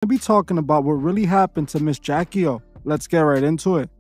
to be talking about what really happened to Miss Jackie O. Let's get right into it.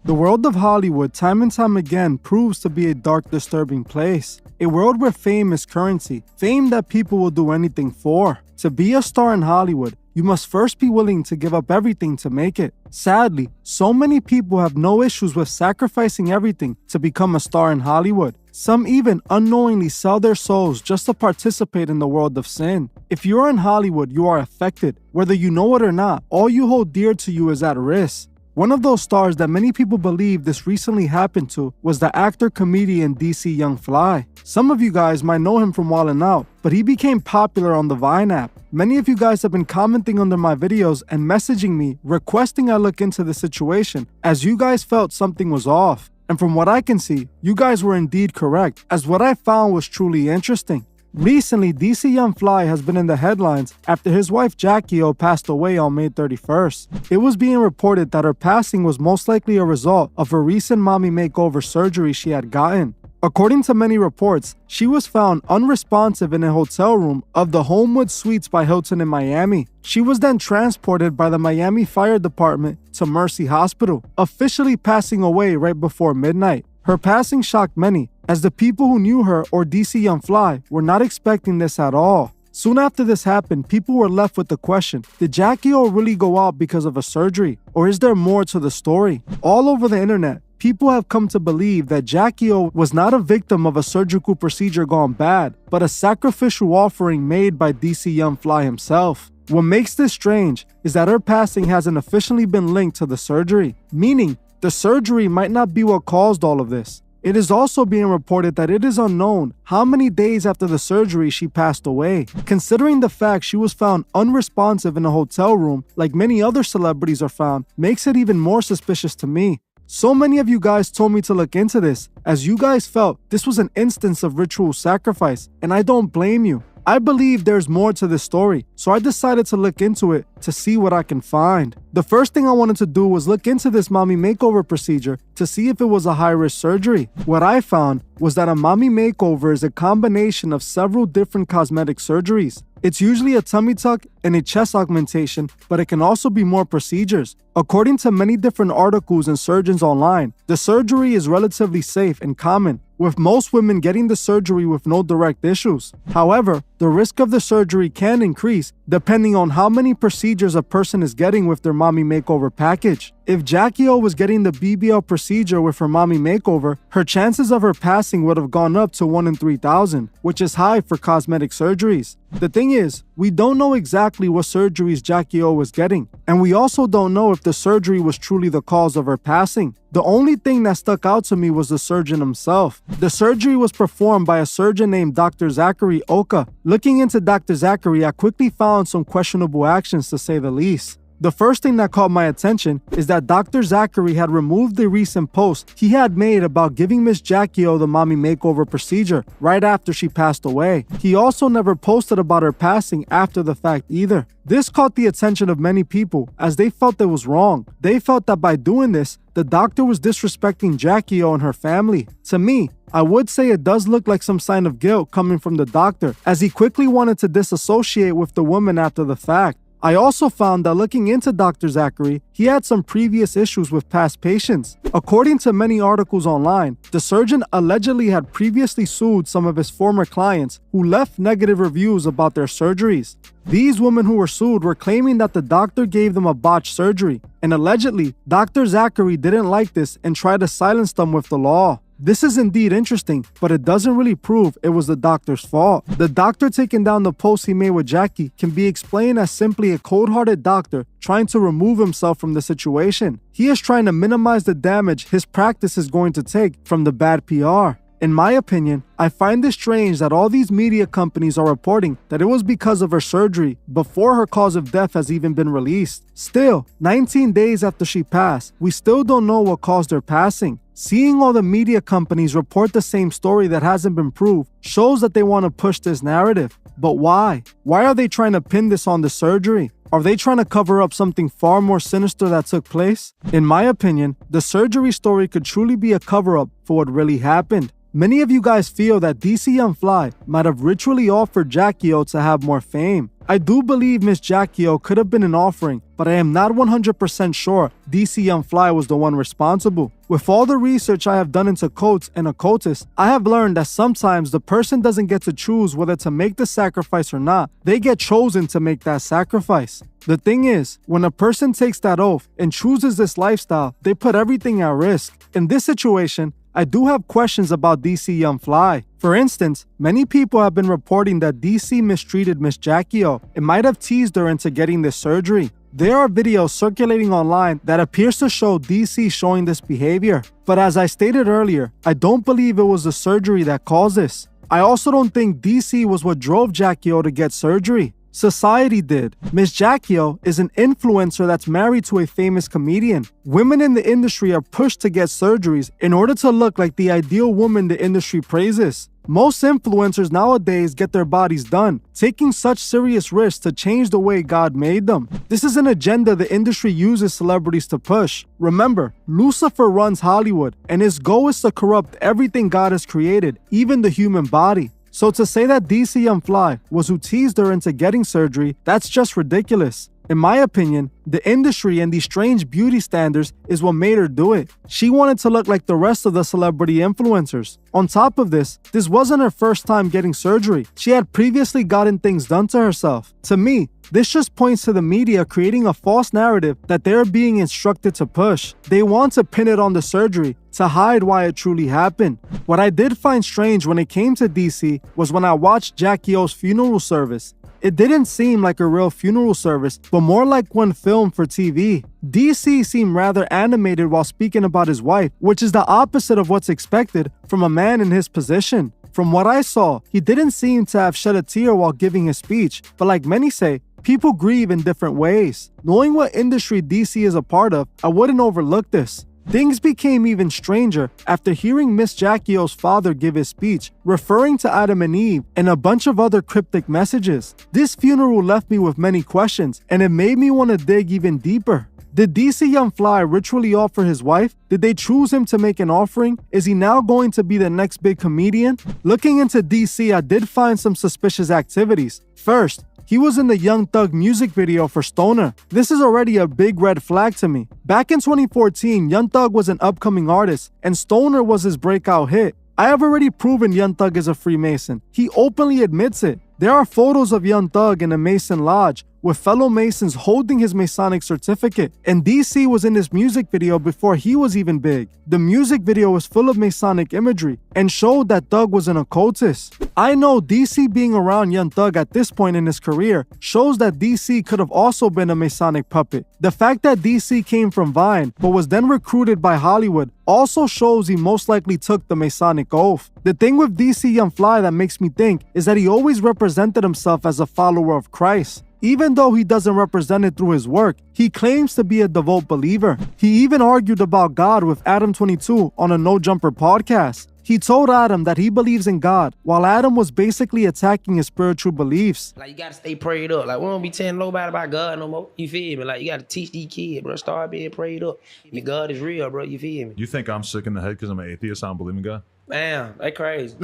The world of Hollywood time and time again proves to be a dark, disturbing place. A world where fame is currency, fame that people will do anything for. To be a star in Hollywood, you must first be willing to give up everything to make it. Sadly, so many people have no issues with sacrificing everything to become a star in Hollywood. Some even unknowingly sell their souls just to participate in the world of sin. If you are in Hollywood, you are affected. Whether you know it or not, all you hold dear to you is at risk. One of those stars that many people believe this recently happened to was the actor-comedian DC Young Fly. Some of you guys might know him from Wildin' Out, but he became popular on the Vine app. Many of you guys have been commenting under my videos and messaging me requesting I look into the situation as you guys felt something was off. And from what I can see, you guys were indeed correct, as what I found was truly interesting. Recently, DC Young Fly has been in the headlines after his wife Jackie O passed away on May 31st. It was being reported that her passing was most likely a result of a recent mommy makeover surgery she had gotten. According to many reports, she was found unresponsive in a hotel room of the Homewood Suites by Hilton in Miami. She was then transported by the Miami Fire Department to Mercy Hospital, officially passing away right before midnight. Her passing shocked many, as the people who knew her or DC Young Fly were not expecting this at all. Soon after this happened, people were left with the question, did Jackie O really go out because of a surgery? Or is there more to the story? All over the internet, people have come to believe that Jackie O was not a victim of a surgical procedure gone bad, but a sacrificial offering made by DC Young Fly himself. What makes this strange is that her passing hasn't officially been linked to the surgery, meaning the surgery might not be what caused all of this. It is also being reported that it is unknown how many days after the surgery she passed away. Considering the fact she was found unresponsive in a hotel room like many other celebrities are found, makes it even more suspicious to me. So many of you guys told me to look into this, as you guys felt this was an instance of ritual sacrifice, and I don't blame you. I believe there's more to this story, so I decided to look into it to see what I can find. The first thing I wanted to do was look into this mommy makeover procedure to see if it was a high-risk surgery. What I found was that a mommy makeover is a combination of several different cosmetic surgeries. It's usually a tummy tuck and a chest augmentation, but it can also be more procedures. According to many different articles and surgeons online, the surgery is relatively safe and common, with most women getting the surgery with no direct issues. However, the risk of the surgery can increase depending on how many procedures a person is getting with their mommy makeover package. If Jackie O was getting the BBL procedure with her mommy makeover, her chances of her passing would have gone up to 1 in 3,000, which is high for cosmetic surgeries. The thing is, we don't know exactly what surgeries Jackie O was getting, and we also don't know if the surgery was truly the cause of her passing. The only thing that stuck out to me was the surgeon himself. The surgery was performed by a surgeon named Dr. Zachary Oka. Looking into Dr. Zachary, I quickly found some questionable actions to say the least. The first thing that caught my attention is that Dr. Zachary had removed the recent post he had made about giving Miss Jackie O the mommy makeover procedure right after she passed away. He also never posted about her passing after the fact either. This caught the attention of many people as they felt it was wrong. They felt that by doing this, the doctor was disrespecting Jackie O and her family. To me, I would say it does look like some sign of guilt coming from the doctor, as he quickly wanted to disassociate with the woman after the fact. I also found that looking into Dr. Zachary, he had some previous issues with past patients. According to many articles online, the surgeon allegedly had previously sued some of his former clients who left negative reviews about their surgeries. These women who were sued were claiming that the doctor gave them a botched surgery, and allegedly, Dr. Zachary didn't like this and tried to silence them with the law. This is indeed interesting, but it doesn't really prove it was the doctor's fault. The doctor taking down the post he made with Jackie can be explained as simply a cold-hearted doctor trying to remove himself from the situation. He is trying to minimize the damage his practice is going to take from the bad PR. In my opinion, I find it strange that all these media companies are reporting that it was because of her surgery before her cause of death has even been released. Still, 19 days after she passed, we still don't know what caused her passing. Seeing all the media companies report the same story that hasn't been proved shows that they want to push this narrative. But why? Why are they trying to pin this on the surgery? Are they trying to cover up something far more sinister that took place? In my opinion, the surgery story could truly be a cover-up for what really happened. Many of you guys feel that DC Young Fly might have ritually offered Jackie O to have more fame. I do believe Miss Jackie O could have been an offering, but I am not 100% sure DC Young Fly was the one responsible. With all the research I have done into cults and occultists, I have learned that sometimes the person doesn't get to choose whether to make the sacrifice or not. They get chosen to make that sacrifice. The thing is, when a person takes that oath and chooses this lifestyle, they put everything at risk. In this situation, I do have questions about DC Young Fly. For instance, many people have been reporting that DC mistreated Miss Jackie O and might have teased her into getting this surgery. There are videos circulating online that appears to show DC showing this behavior. But as I stated earlier, I don't believe it was the surgery that caused this. I also don't think DC was what drove Jackie O to get surgery. Society did. Miss Jackie O is an influencer that's married to a famous comedian. Women in the industry are pushed to get surgeries in order to look like the ideal woman the industry praises. Most influencers nowadays get their bodies done, taking such serious risks to change the way God made them. This is an agenda the industry uses celebrities to push. Remember, Lucifer runs Hollywood, and his goal is to corrupt everything God has created, even the human body. So to say that DC Young Fly was who teased her into getting surgery, that's just ridiculous. In my opinion, the industry and these strange beauty standards is what made her do it. She wanted to look like the rest of the celebrity influencers. On top of this wasn't her first time getting surgery. She had previously gotten things done to herself. To me, this just points to the media creating a false narrative that they're being instructed to push. They want to pin it on the surgery to hide why it truly happened. What I did find strange when it came to DC was when I watched Jackie O's funeral service. It didn't seem like a real funeral service, but more like one filmed for TV. DC seemed rather animated while speaking about his wife, which is the opposite of what's expected from a man in his position. From what I saw, he didn't seem to have shed a tear while giving his speech, but like many say, people grieve in different ways. Knowing what industry DC is a part of, I wouldn't overlook this. Things became even stranger after hearing Miss Jackie O's father give his speech, referring to Adam and Eve and a bunch of other cryptic messages. This funeral left me with many questions, and it made me want to dig even deeper. Did DC Young Fly ritually offer his wife? Did they choose him to make an offering? Is he now going to be the next big comedian? Looking into DC, I did find some suspicious activities. First, he was in the Young Thug music video for Stoner. This is already a big red flag to me. Back in 2014, Young Thug was an upcoming artist, and Stoner was his breakout hit. I have already proven Young Thug is a Freemason. He openly admits it. There are photos of Young Thug in a Mason lodge with fellow Masons holding his Masonic certificate. And DC was in this music video before he was even big. The music video was full of Masonic imagery and showed that Thug was an occultist. I know DC being around Young Thug at this point in his career shows that DC could have also been a Masonic puppet. The fact that DC came from Vine but was then recruited by Hollywood also shows he most likely took the Masonic oath. The thing with DC Young Fly that makes me think is that he always represented himself as a follower of Christ. Even though he doesn't represent it through his work, he claims to be a devout believer. He even argued about God with Adam 22 on a No Jumper podcast. He told Adam that he believes in God, while Adam was basically attacking his spiritual beliefs. Like, you gotta stay prayed up. Like, we don't be telling nobody about God no more. You feel me? Like, you gotta teach these kids, bro. Start being prayed up. I mean, God is real, bro. You feel me? You think I'm sick in the head because I'm an atheist? I don't believe in God? Damn, that crazy.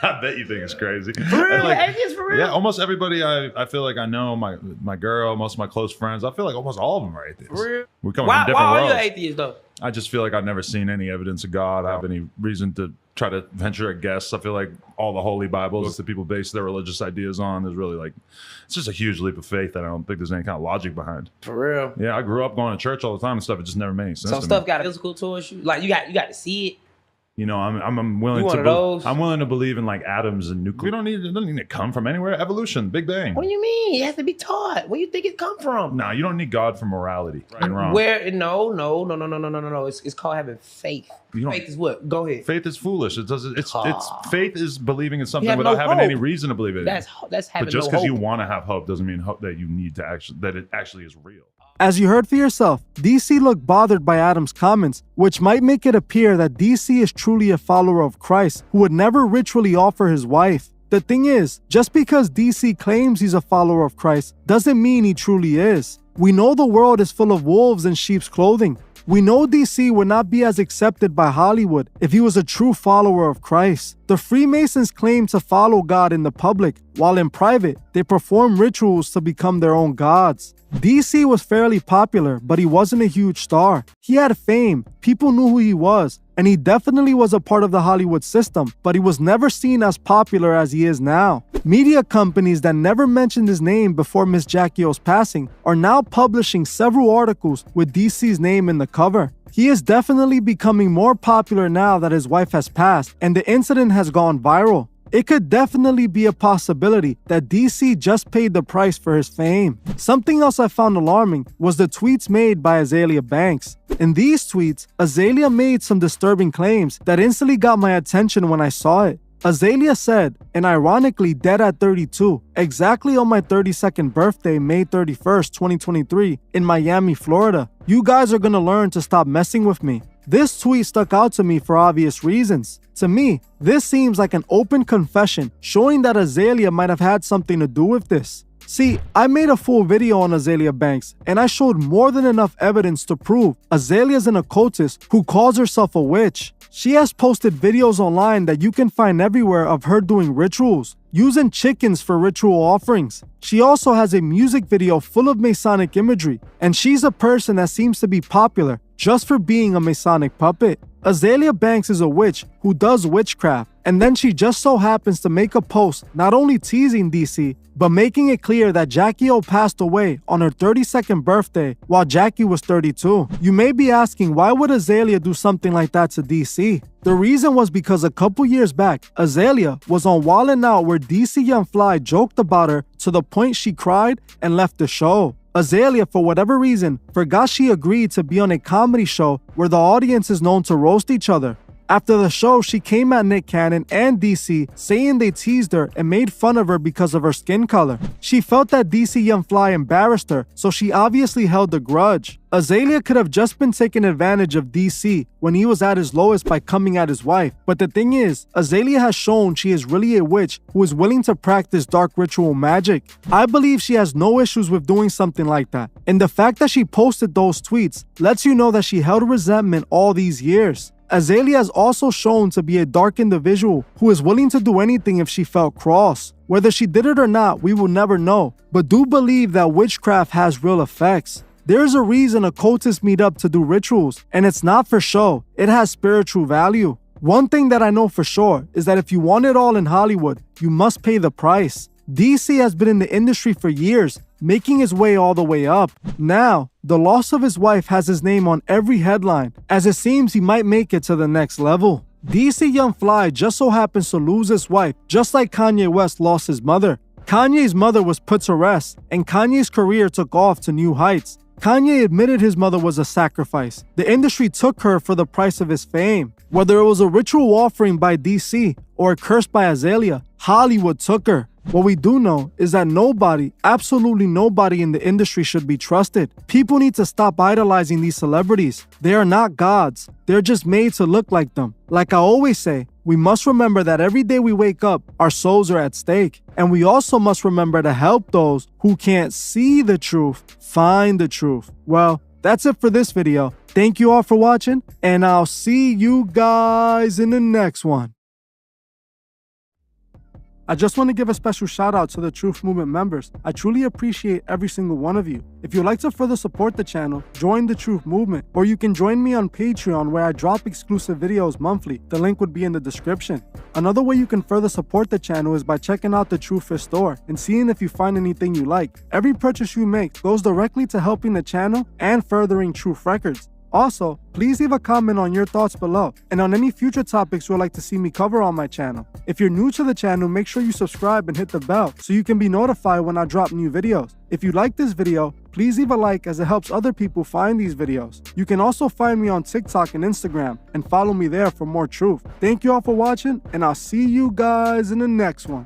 I bet you think it's crazy. For real? Like, atheist for real? Yeah, almost everybody I feel like I know, my girl, most of my close friends, I feel like almost all of them are atheists. For real? We come from different why worlds. are you atheist, though? I just feel like I've never seen any evidence of God. I have any reason to try to venture a guess. I feel like all the holy Bibles that people base their religious ideas on is really like, it's just a huge leap of faith that I don't think there's any kind of logic behind. For real? Yeah, I grew up going to church all the time and stuff. It just never made any sense Some to stuff me. got physical towards you. Like, you got to see it. You know, I'm willing I'm willing to believe in like atoms and nuclear. It doesn't need to come from anywhere. Evolution, Big Bang. What do you mean? It has to be taught. Where you think it come from? No, you don't need God for morality. Right and wrong. No. It's called having faith. Faith is what? Go ahead. Faith is foolish. It's faith is believing in something without having any reason to believe it. That's having But just because you want to have hope doesn't mean hope that you need to that it actually is real. As you heard for yourself, DC looked bothered by Adam's comments, which might make it appear that DC is truly a follower of Christ who would never ritually offer his wife. The thing is, just because DC claims he's a follower of Christ doesn't mean he truly is. We know the world is full of wolves in sheep's clothing. We know DC would not be as accepted by Hollywood if he was a true follower of Christ. The Freemasons claim to follow God in the public, while in private, they performed rituals to become their own gods. DC was fairly popular, but he wasn't a huge star. He had fame, people knew who he was, and he definitely was a part of the Hollywood system, but he was never seen as popular as he is now. Media companies that never mentioned his name before Miss Jackie O's passing are now publishing several articles with DC's name in the cover. He is definitely becoming more popular now that his wife has passed and the incident has gone viral. It could definitely be a possibility that DC just paid the price for his fame. Something else I found alarming was the tweets made by Azealia Banks. In these tweets, Azealia made some disturbing claims that instantly got my attention when I saw it. Azealia said, and ironically dead at 32, exactly on my 32nd birthday, May 31st, 2023, in Miami, Florida, "You guys are gonna learn to stop messing with me." This tweet stuck out to me for obvious reasons. To me, this seems like an open confession, showing that Azealia might have had something to do with this. See, I made a full video on Azealia Banks, and I showed more than enough evidence to prove Azalea's an occultist who calls herself a witch. She has posted videos online that you can find everywhere of her doing rituals, using chickens for ritual offerings. She also has a music video full of Masonic imagery, and she's a person that seems to be popular just for being a Masonic puppet. Azealia Banks is a witch who does witchcraft, and then she just so happens to make a post not only teasing DC, but making it clear that Jackie O passed away on her 32nd birthday while Jackie was 32. You may be asking, why would Azealia do something like that to DC? The reason was because a couple years back, Azealia was on Wildin' Out where DC Young Fly joked about her to the point she cried and left the show. Azealia, for whatever reason, forgot she agreed to be on a comedy show where the audience is known to roast each other. After the show, she came at Nick Cannon and DC, saying they teased her and made fun of her because of her skin color. She felt that DC Young Fly embarrassed her, so she obviously held a grudge. Azealia could have just been taking advantage of DC when he was at his lowest by coming at his wife. But the thing is, Azealia has shown she is really a witch who is willing to practice dark ritual magic. I believe she has no issues with doing something like that. And the fact that she posted those tweets lets you know that she held resentment all these years. Azealia has also shown to be a dark individual who is willing to do anything if she felt cross. Whether she did it or not, we will never know, but do believe that witchcraft has real effects. There's a reason occultists meet up to do rituals, and it's not for show, it has spiritual value. One thing that I know for sure is that if you want it all in Hollywood, you must pay the price. DC has been in the industry for years, making his way all the way up. Now, the loss of his wife has his name on every headline, as it seems he might make it to the next level. DC Young Fly just so happens to lose his wife, just like Kanye West lost his mother. Kanye's mother was put to rest, and Kanye's career took off to new heights. Kanye admitted his mother was a sacrifice. The industry took her for the price of his fame. Whether it was a ritual offering by DC or a curse by Azealia, Hollywood took her. What we do know is that nobody, absolutely nobody in the industry should be trusted. People need to stop idolizing these celebrities. They are not gods. They're just made to look like them. Like I always say, we must remember that every day we wake up, our souls are at stake. And we also must remember to help those who can't see the truth find the truth. Well, that's it for this video. Thank you all for watching, and I'll see you guys in the next one. I just want to give a special shout out to the Truth Movement members. I truly appreciate every single one of you. If you'd like to further support the channel, join the Truth Movement, or you can join me on Patreon where I drop exclusive videos monthly. The link would be in the description. Another way you can further support the channel is by checking out the Truthfist store and seeing if you find anything you like. Every purchase you make goes directly to helping the channel and furthering Truth Records. Also, please leave a comment on your thoughts below and on any future topics you would like to see me cover on my channel. If you're new to the channel, make sure you subscribe and hit the bell so you can be notified when I drop new videos. If you like this video, please leave a like as it helps other people find these videos. You can also find me on TikTok and Instagram and follow me there for more truth. Thank you all for watching, and I'll see you guys in the next one.